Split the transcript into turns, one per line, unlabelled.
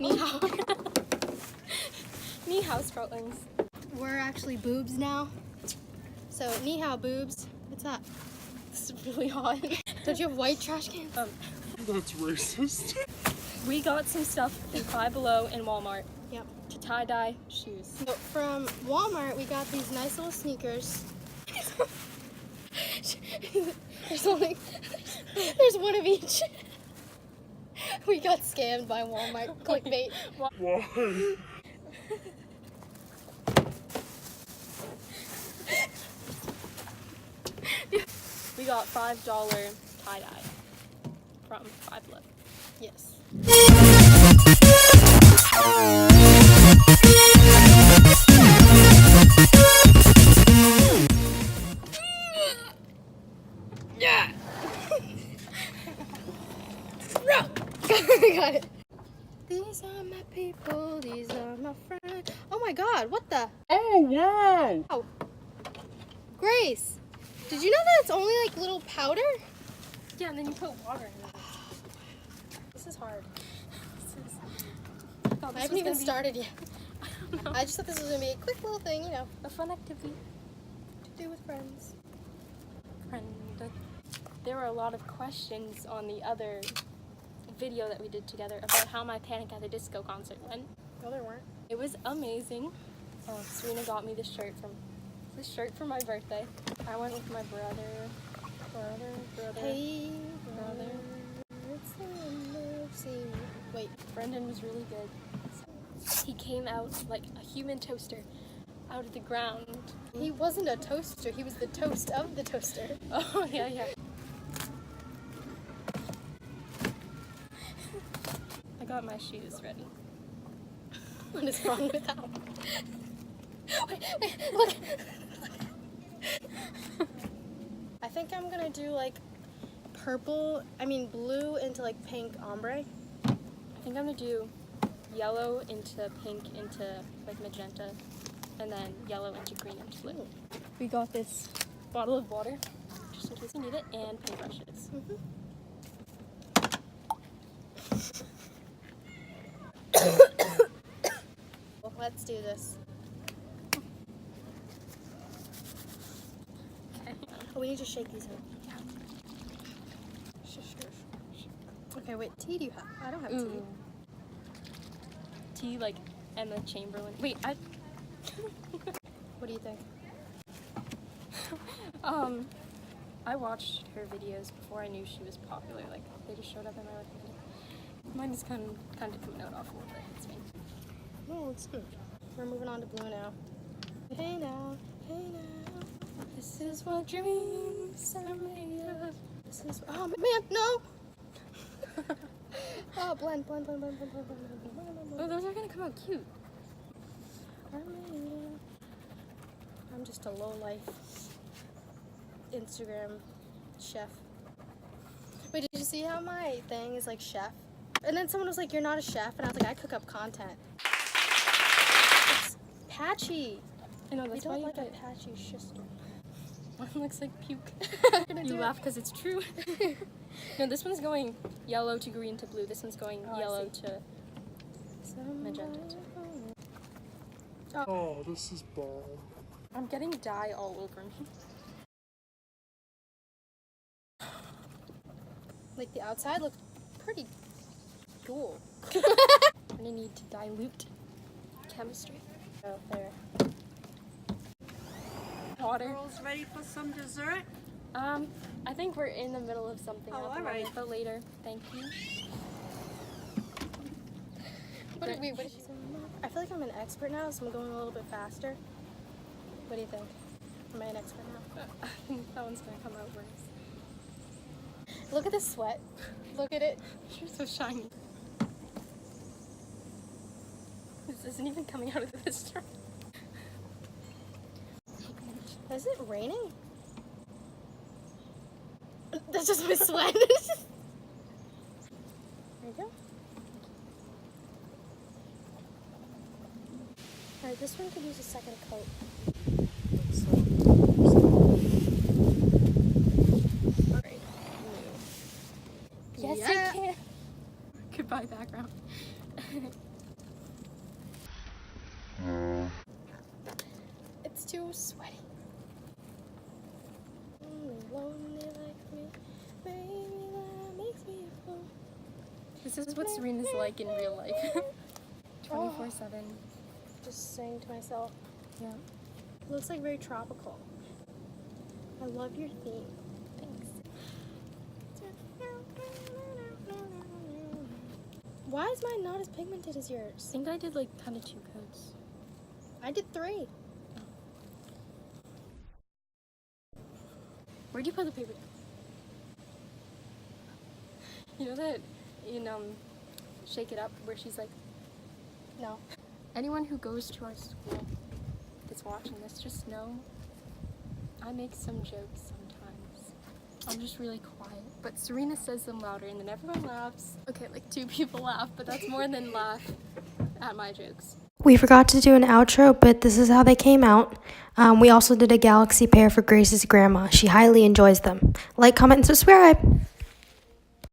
Ni hao. Ni hao, Sproutlings. We're actually boobs now. So, ni hao, boobs. What's that? It's really hot. Don't you have white trash cans?
That's racist.
We got some stuff in Five Below in Walmart.
Yep.
To tie-dye shoes.
So from Walmart, we got these nice little sneakers. There's there's one of each. We got scammed by Walmart. Clickbait.
Why?
We got $5 tie-dye from Five Below.
Yes.
Yeah.
Got it. These are my people. These are my friends. Oh my God! What the?
Oh, wow.
Oh. Grace, did you know that it's only like little powder?
Yeah, and then you put water in it.
This is hard.
I
I haven't even started yet.
I don't know.
I just thought this was gonna be a quick little thing, you know,
A fun activity.
to do with friends.
Friend. There were a lot of questions on the other video that we did together about how my Panic at the Disco concert went.
No, there weren't.
It was amazing. Serena got me this shirt for my birthday. I went with my brother.
Hey,
brother.
it's the end of scene. Wait,
Brendan was really good. He came out like a human toaster out of the ground.
he wasn't a toaster. He was the toast of the toaster.
Oh, yeah, yeah. I got my shoes ready.
What is wrong with that? Wait, look. I think I'm gonna do like blue into like pink ombre.
I think I'm gonna do yellow into pink into like magenta, and then yellow into green into blue. We got this bottle of water, just in case you need it, and paintbrushes.
Well, let's do this.
Okay.
Oh, we need to shake these up. Okay, wait, tea do you have? I don't have tea.
Ooh. Tea like Emma Chamberlain. Wait,
What do you think?
I watched her videos before I knew she was popular. Like they just showed up in my recommended. Mine is kind of coming out off a little bit. It's me.
No, it's good. We're moving on to blue now. Hey now, hey now.
This is what dreams are made of.
This is. Oh man, no. Oh, blend.
Oh, those are gonna come out cute.
I'm just a low life Instagram chef. Wait, did you see how my thing is like chef? And then someone was like, "You're not a chef," and I was like, "I cook up content." It's patchy.
I know
You
that's why
don't
you
like a
get.
patchy sister.
Mine looks like puke.
Gonna
You
do
laugh because it's true. No, this one's going yellow to green to blue. This one's going
Oh, I
yellow
see.
to magenta.
Oh, this is bomb.
I'm getting dye all over me.
Like the outside looked pretty cool.
I'm gonna need to dilute chemistry.
Oh, there.
Water.
Girls ready for some dessert?
I think we're in the middle of something
Oh,
at the
all right.
moment, but later. Thank you.
What did she say? I feel like I'm an expert now, so I'm going a little bit faster. What do you think? Am I an expert now?
I think that one's gonna come out worse.
Look at the sweat. Look at it.
You're so shiny. This isn't even coming out of this jar.
Is it raining? That's just my sweat. There you go. Alright, this one could use a second coat. Alright.
Yes,
Yeah.
I can. Goodbye, background.
It's too sweaty. Lonely like me, baby, that makes me a fool.
This is what Serena's like in real life. 24/7.
Just saying to myself,
Yeah.
it looks like very tropical. I love your theme.
Thanks.
Why is mine not as pigmented as
I
yours?
think I did like kind of 2 coats.
I did 3.
Where'd you put the paper down? You know that in Shake It Up where she's like,
No.
anyone who goes to our school that's watching this, just know I make some jokes sometimes. I'm just really quiet. But Serena says them louder and then everyone laughs. Okay, like 2 people laugh, but that's more than laugh at my jokes.
We forgot to do an outro, but this is how they came out. We also did a galaxy pair for Grace's grandma. She highly enjoys them. Like, comment, and subscribe.